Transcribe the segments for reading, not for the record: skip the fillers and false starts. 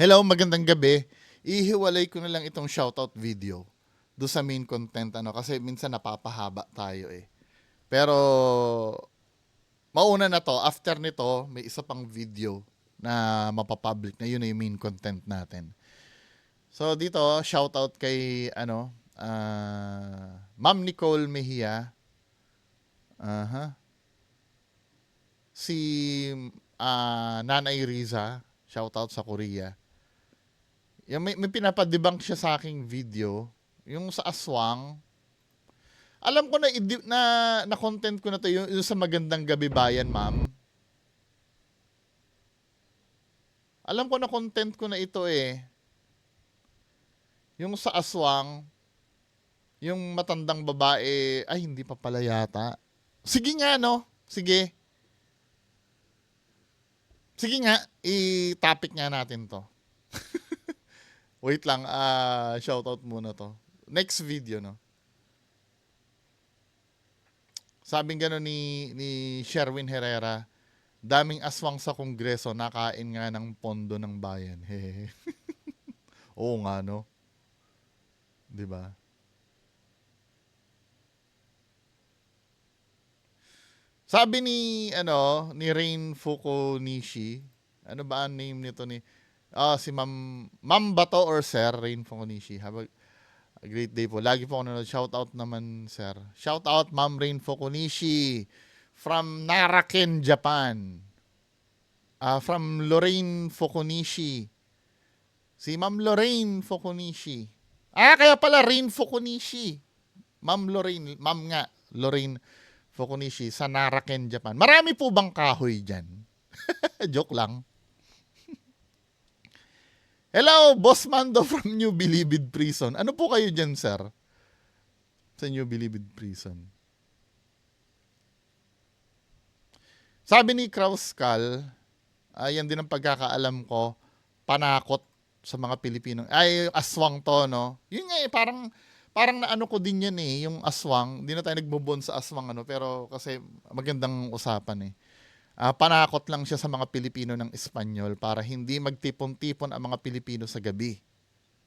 Hello, magandang gabi. Ihiwalay ko na lang itong shoutout video do sa main content kasi minsan napapahaba tayo eh. Pero mauna na to, after nito may isa pang video na mapapublic na yun na yung main content natin. So dito, shoutout kay Ma'am Nicole Mejia. Aha. Si Nanay Riza, shoutout sa Korea. Yung may pinapadebunk siya sa aking video, yung sa aswang. Alam ko na content ko na to yung sa Magandang Gabi Bayan, ma'am. Alam ko na content ko na ito eh. Yung sa aswang, yung matandang babae, ay hindi pa pala yata. Sige nga no, sige. Sige nga, i-topic nga natin to. Wait lang, shoutout muna to. Next video no. Sabing gano'n ni Sherwin Herrera, daming aswang sa kongreso, nakain nga ng pondo ng bayan. Hehe. Oo nga, no? 'Di ba? Sabi ni Rain Fukunishi, ano ba ang name nito ni si Ma'am ba to or Sir Rain Fukunishi? Have a great day po. Lagi po ako nanonood. Shout out naman, sir. Shout out Ma'am Rain Fukunishi from Naraken, Japan. From Lorraine Fukunishi. Si Ma'am Lorraine Fukunishi. Kaya pala Rain Fukunishi. Ma'am Lorraine, ma'am nga, Lorraine Fukunishi sa Naraken, Japan. Marami po bang kahoy dyan? Joke lang. Hello, Boss Mando from New Bilibid Prison. Ano po kayo dyan, sir? Sa New Bilibid Prison. Sabi ni Krauskal, yan din ang pagkakaalam ko, panakot sa mga Pilipino. Ay, aswang to, no? Yun nga eh, parang naano ko din yan eh, yung aswang. Hindi na tayo nagbubon sa aswang, pero kasi magandang usapan eh. Panakot lang siya sa mga Pilipino ng Espanyol para hindi magtipon-tipon ang mga Pilipino sa gabi.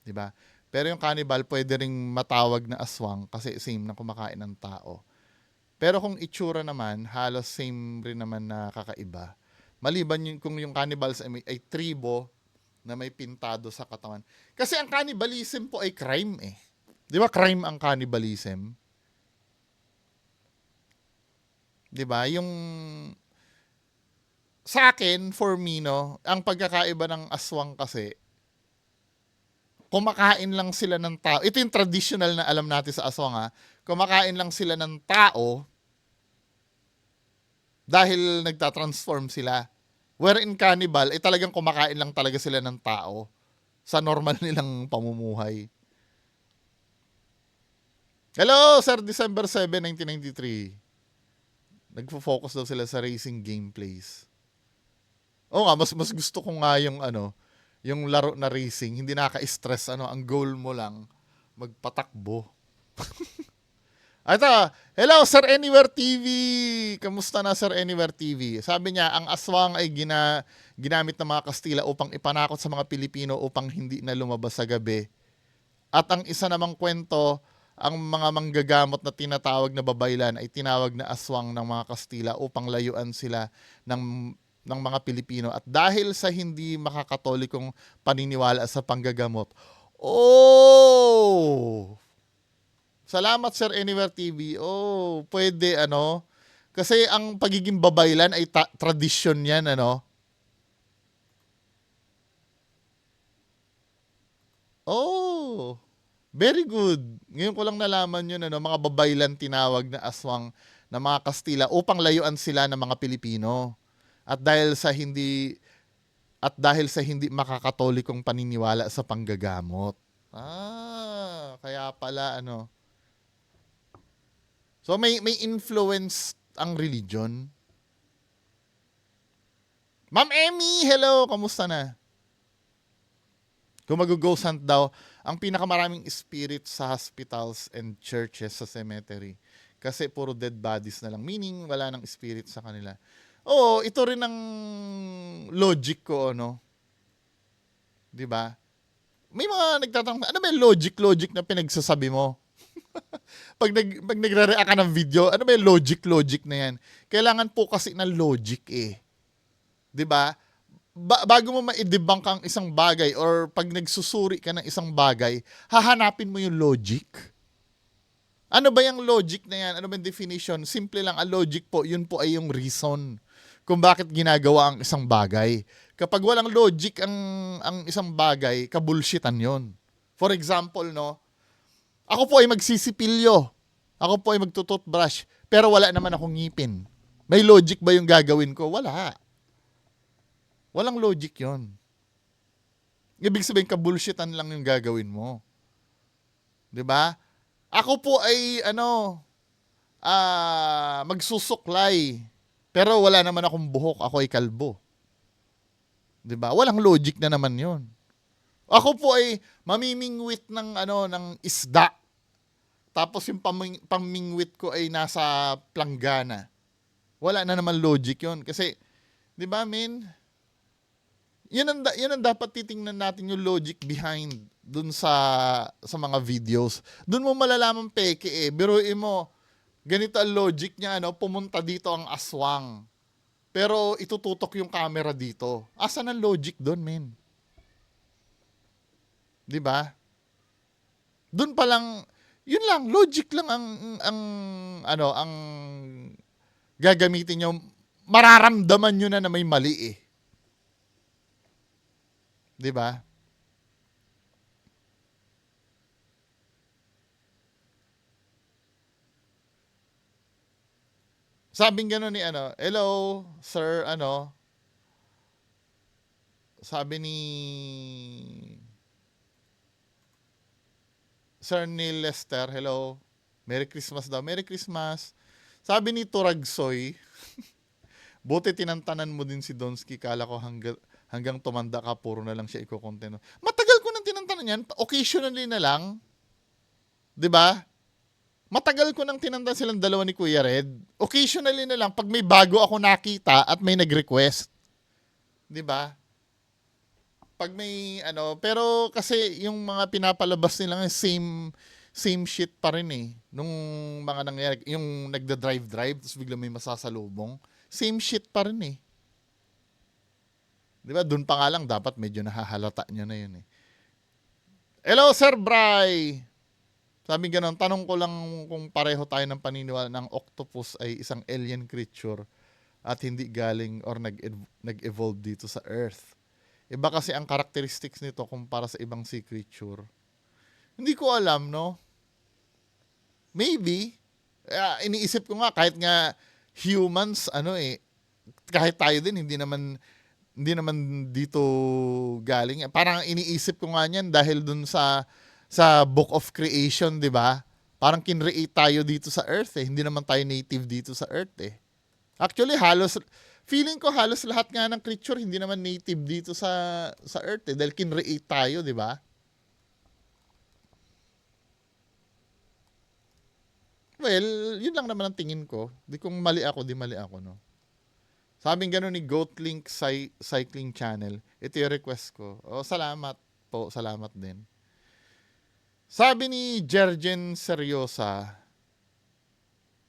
'Di ba? Pero yung cannibal pwede ring matawag na aswang kasi same na kumakain ng tao. Pero kung itsura naman, halos same rin naman na kakaiba. Maliban yung kung yung cannibals ay tribo na may pintado sa katawan. Kasi ang cannibalism po ay crime eh. 'Di ba crime ang cannibalism? 'Di ba? Yung sa akin, for me, no, ang pagkakaiba ng aswang kasi, kumakain lang sila ng tao. Ito yung traditional na alam natin sa aswang ha. Kumakain lang sila ng tao dahil nagtatransform sila. Wherein cannibal, talagang kumakain lang talaga sila ng tao sa normal nilang pamumuhay. Hello, Sir December 7, 1993. Nagfo-focus daw sila sa racing gameplays. Oo nga, mas gusto ko nga yung laro na racing, hindi nakaka-stress, ang goal mo lang, magpatakbo. Ito, hello Sir Anywhere TV! Kamusta na Sir Anywhere TV? Sabi niya, ang aswang ay ginamit ng mga Kastila upang ipanakot sa mga Pilipino upang hindi na lumabas sa gabi. At ang isa namang kwento, ang mga manggagamot na tinatawag na babaylan ay tinawag na aswang ng mga Kastila upang layuan sila ng mga Pilipino. At dahil sa hindi makakatolikong paniniwala sa panggagamot, salamat Sir Anywhere TV. Pwede kasi ang pagiging babaylan ay tradisyon yan Oh, very good. Ngayon ko lang nalaman yun mga babaylan tinawag na aswang ng mga Kastila upang layuan sila ng mga Pilipino. At dahil sa hindi makakatolikong paniniwala sa panggagamot. Kaya pala So may influence ang religion. Ma'am Emmy, hello, kamusta na? Kung mag-ghost hunt daw, ang pinakamaraming spirit sa hospitals and churches sa cemetery. Kasi puro dead bodies na lang. Meaning, wala nang spirit sa kanila. Oo, ito rin ang logic ko, 'Di ba? May mga nagtatanong, ano ba yung logic na pinagsasabi mo? Pag nagre-react ka ng video, ano ba yung logic na yan? Kailangan po kasi ng logic eh. 'Di ba? Bago mo ma-debunk ang isang bagay or pag nagsusuri ka ng isang bagay, hahanapin mo yung logic. Ano ba yung logic na yan? Ano ba yung definition? Simple lang, ang logic po, yun po ay yung reason kung bakit ginagawa ang isang bagay. Kapag walang logic ang isang bagay, kabulshitan yon. For example, no, ako po ay magsisipilyo. Ako po ay magtututbrush. Pero wala naman akong ngipin. May logic ba yung gagawin ko? Wala. Walang logic yon. Ibig sabihin, kabulshitan lang yung gagawin mo. 'Di ba? Ako po ay magsusuklay. Pero wala naman akong buhok, ako ay kalbo. 'Di ba? Walang logic na naman 'yon. Ako po ay mamimingwit ng isda. Tapos yung pamingwit ko ay nasa planggana. Wala na naman logic 'yon kasi 'di ba, men? Yan ang dapat titingnan natin, yung logic behind dun sa mga videos. Dun mo malalaman peke eh. Biruin mo, ganito ang logic niya, pumunta dito ang aswang. Pero itututok yung camera dito. Asan ang logic dun, men? 'Di ba? Dun pa lang, yun lang, logic lang ang gagamitin nyo. Mararamdaman nyo na may mali eh. 'Di ba? Sabing gano'n ni hello, sir, sabi ni Sir Neil Lester, hello, Merry Christmas daw, Merry Christmas. Sabi ni Turagsoy, buti tinantanan mo din si Donsky, kala ko hanggang tumanda ka, puro na lang siya iko-content. Matagal ko nang tinantanan yan, occasionally na lang. 'Di ba? Matagal ko nang tinantan silang dalawa ni Kuya Red. Occasionally na lang pag may bago ako nakita at may nag-request. 'Di ba? Pag may pero kasi yung mga pinapalabas nila same shit pa rin eh. Nung mga nangyayari, yung nagda-drive tapos bigla may masasalubong, same shit pa rin eh. 'Di ba? Doon pa nga lang dapat medyo nahahalata niyo na yun eh. Hello, Sir Bry. Sabi gano'n, tanong ko lang kung pareho tayo ng paniniwala ng octopus ay isang alien creature at hindi galing or nag-evolve dito sa Earth. Iba kasi ang characteristics nito kumpara sa ibang sea creature. Hindi ko alam, no? Maybe. Iniisip ko nga, kahit nga humans, kahit tayo din, hindi naman dito galing. Parang iniisip ko nga niyan dahil dun sa Book of Creation, 'di ba? Parang kinreate tayo dito sa Earth eh. Hindi naman tayo native dito sa Earth eh. Actually, feeling ko halos lahat nga ng creature hindi naman native dito sa Earth eh, dahil kinreate tayo, 'di ba? Well, yun lang naman ang tingin ko. Di kung mali ako, no? Sabing gano'n ni Goatlink Cycling Channel. Ito yung request ko. Salamat po. Salamat din. Sabi ni Jergen Seryosa,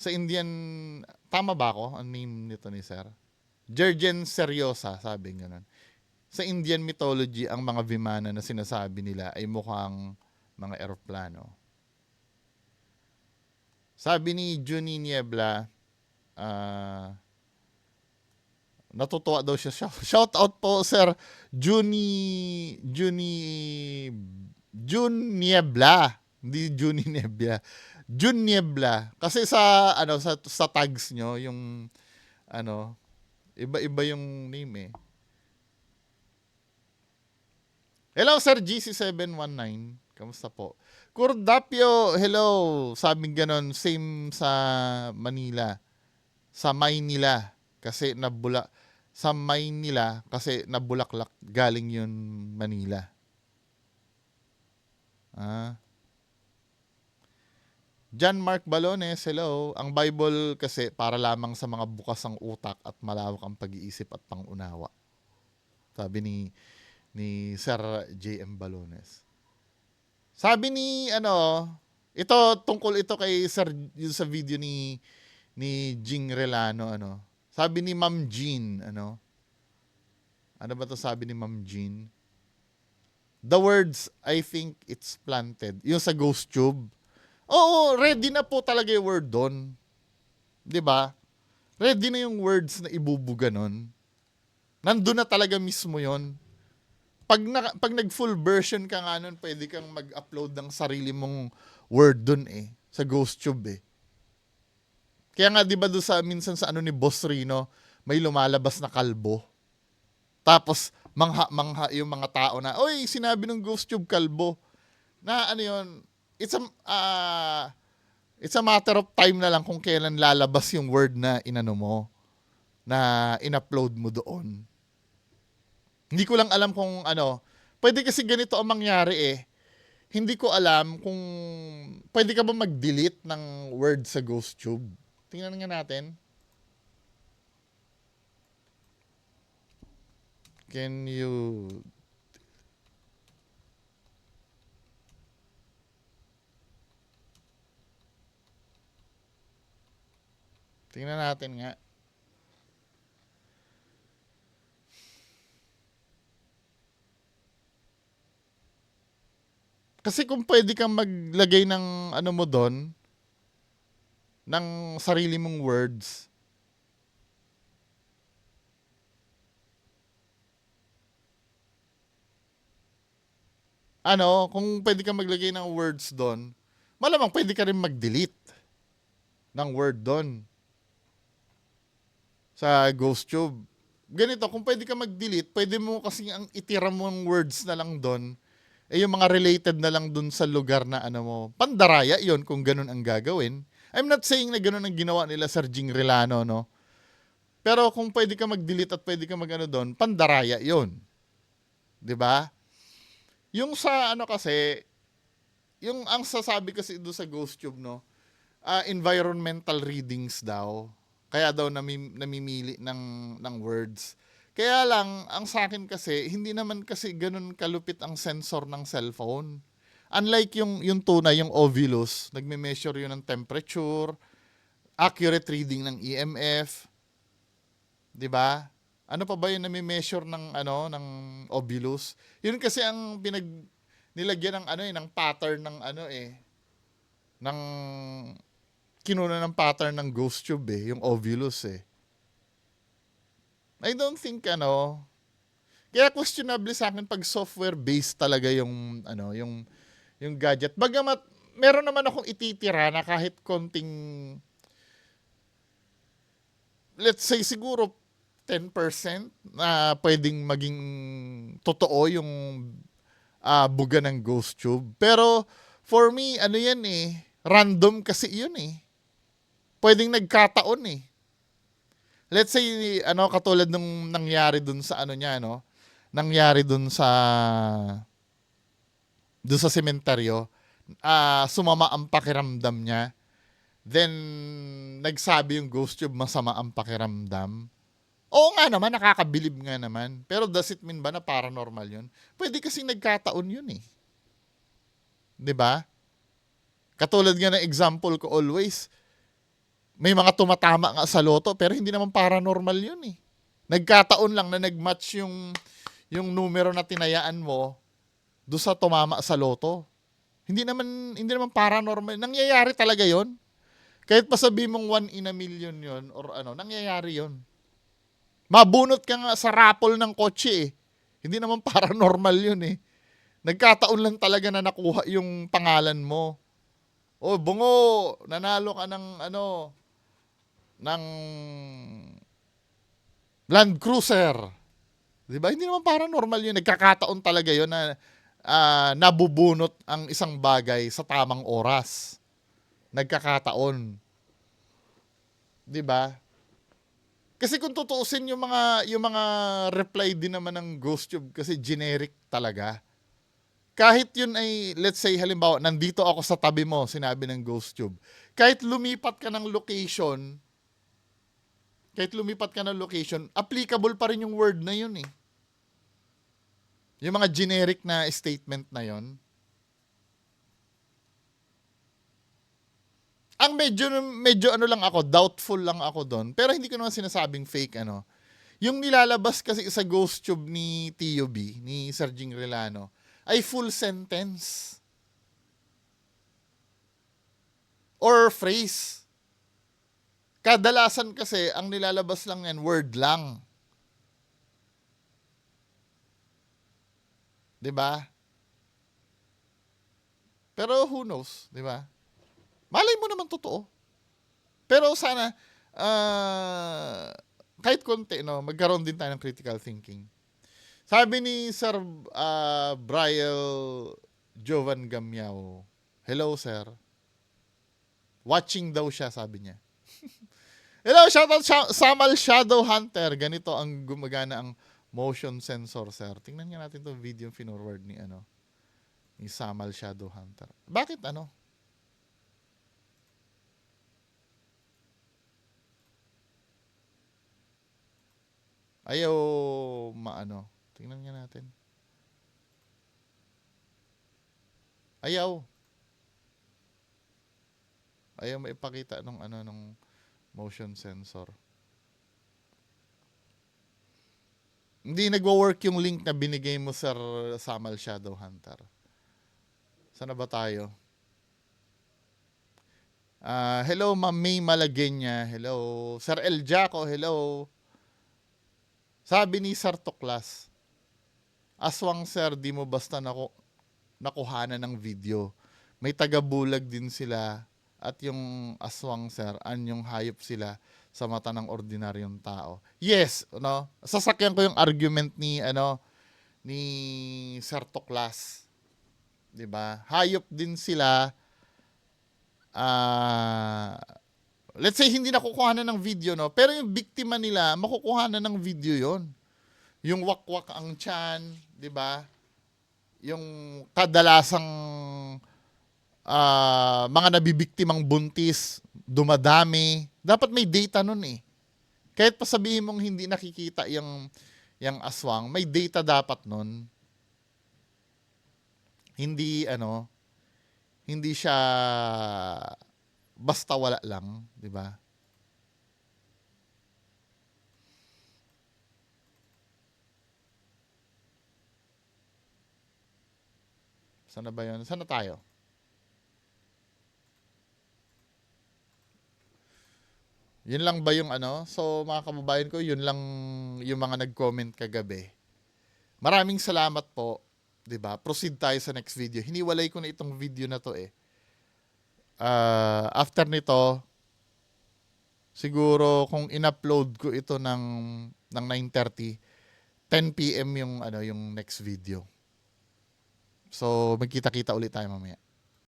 sa Indian, tama ba ako? Ang name nito ni Sir? Jergen Seryosa, sabi gano'n. Sa Indian mythology, ang mga vimana na sinasabi nila ay mukhang mga eroplano. Sabi ni Juni Niebla, natutuwa daw siya. Shout out po, Sir Juni Niebla. Hindi Juni Niebla. Jun Niebla. Kasi sa tags nyo, yung iba-iba yung name eh. Hello, Sir GC719. Kamusta po? Kurdapio, hello. Sabing ganon, same sa Manila. Sa Maynila. Kasi sa Maynila, kasi nabulaklak, galing yun Manila. John Mark Balones, hello. Ang Bible kasi para lamang sa mga bukas ang utak at malawak ang pag-iisip at pangunawa. Sabi ni Sir J.M. Balones. Sabi ni ito tungkol ito kay Sir yung sa video ni Jing Relano Sabi ni Ma'am Jean ano ba to sabi ni Ma'am Jean? The words, I think it's planted. Yung sa Ghost Tube. Oo, ready na po talaga yung word doon. 'Di ba? Ready na yung words na ibubuga nun. Nandun na talaga mismo yon. Pag nag-full version ka nga nun, pwede kang mag-upload ng sarili mong word dun sa GhostTube Kaya nga 'di ba do sa minsan sa ni Boss Rino, may lumalabas na kalbo. Tapos mangha yung mga tao na, oy, sinabi ng GhostTube kalbo. Na yon, it's a matter of time na lang kung kailan lalabas yung word na inano mo, na in-upload mo doon. Hindi ko lang alam kung pwede kasi ganito ang mangyari Hindi ko alam kung pwede ka ba mag-delete ng word sa GhostTube. Tingnan nga natin. Can you tingnan natin nga. Kasi kung pwede kang maglagay ng mo doon, ng sarili mong words, kung pwede kang maglagay ng words doon, malamang pwede ka rin mag-delete ng word doon sa GhostTube. Ganito, kung pwede ka mag-delete, pwede mo kasi ang itira mong words na lang doon, yung mga related na lang doon sa lugar na mo. Pandaraya yon kung ganun ang gagawin. I'm not saying na ganun ang ginawa nila Sir Jing Relano, no? Pero kung pwede ka mag-delete at pwede ka mag doon, pandaraya yon. 'Di ba? Yung sa kasi, yung ang sasabi kasi doon sa GhostTube, no? Environmental readings daw. Kaya daw namimili ng words. Kaya lang, ang sa akin kasi, hindi naman kasi ganun kalupit ang sensor ng cellphone. Unlike yung tunay, yung Ovilus, nagme-measure yun ng temperature, accurate reading ng EMF, 'di ba? Ano pa ba yung nami-measure ng Ovilus? Yun kasi ang nilagyan ng ng pattern ng ng kinuna ng pattern ng GhostTube yung Ovilus I don't think kaya questionable sa akin pag software based talaga yung yung gadget. Bagamat meron naman akong ititira na kahit konting, let's say siguro 10% na pwedeng maging totoo yung buga ng GhostTube. Pero for me, yan random kasi yun Pwedeng nagkataon Let's say, katulad nung nangyari dun sa niya, nangyari dun sa sementeryo, sumama ang pakiramdam niya. Then, nagsabi yung GhostTube masama ang pakiramdam. Oo nga naman, nakakabilib nga naman. Pero does it mean ba na paranormal yun? Pwede kasing nagkataon yun 'Di ba? Katulad nga ng example ko always, may mga tumatama nga sa loto pero hindi naman paranormal yun Nagkataon lang na nag-match yung numero na tinayaan mo do sa tumama sa loto. Hindi naman paranormal. Nangyayari talaga yon. Kahit pa sabi mong 1 in a million yon or nangyayari yon. Mabunot ka nga sa raffle ng kotse Hindi naman paranormal yun Nagkataon lang talaga na nakuha yung pangalan mo. O, bungo, nanalo ka ng ng Land Cruiser. 'Di ba? Hindi naman paranormal yun. Nagkakataon talaga yun na nabubunot ang isang bagay sa tamang oras. Nagkakataon. 'Di ba? Kasi kung tutuusin yung mga reply din naman ng GhostTube kasi generic talaga. Kahit yun ay, let's say halimbawa, nandito ako sa tabi mo, sinabi ng GhostTube. Kahit lumipat ka ng location, applicable pa rin yung word na yun Yung mga generic na statement na yon. Ang medyo ano lang ako, doubtful lang ako doon. Pero hindi ko naman sinasabing fake ano. Yung nilalabas kasi sa ghost tube ni Tio B, ni Sir Jing Relano, ay full sentence or phrase. Kadalasan kasi ang nilalabas lang yan, word lang. 'Di ba? Pero who knows, 'di ba? Malay mo naman totoo. Pero sana kahit konti no, magkaroon din tayo ng critical thinking. Sabi ni Sir Briel Jovan Gamyao, hello sir. Watching daw siya, sabi niya. Hello, shoutout Samal Shadow Hunter. Ganito ang gumagana ang motion sensor, sir. Tingnan nga natin 'tong video forward ni Samal Shadow Hunter. Bakit ano? Ayaw maano. Tingnan nga natin. Ayaw maipakita nung motion sensor. Hindi nagwo-work yung link na binigay mo, Sir Samal Shadow Hunter. Sana ba tayo? Hello, Ma'am May Malagenya. Hello. Sir El Jaco, hello. Sabi ni Sir Tuklas, aswang sir, di mo basta nakuhanan ng video. May taga-bulag din sila at yung aswang sir, anyong hayop sila sa mata ng ordinaryong tao. Yes, no? Sasakyan ko yung argument ni Sir Tuklas. 'Di ba? Hayop din sila. Let's say hindi nakukuhanan ng video, no? Pero yung biktima nila, makukuhanan ng video 'yon. Yung wakwak ang tiyan, 'di ba? Yung kadalasang mga nabibiktimang buntis, dumadami. Dapat may data nun eh. Kahit pa sabihin mong hindi nakikita yung aswang, may data dapat nun. Hindi hindi siya basta wala lang, 'di ba? Sana ba 'yon? Sana tayo? Yun lang ba yung So, mga kababayan ko, yun lang yung mga nag-comment kagabi. Maraming salamat po. 'Di ba? Proceed tayo sa next video. Hiniwalay ko na itong video na to eh. After nito, siguro kung in-upload ko ito ng 9:30, 10 PM yung yung next video. So, magkita-kita ulit tayo mamaya.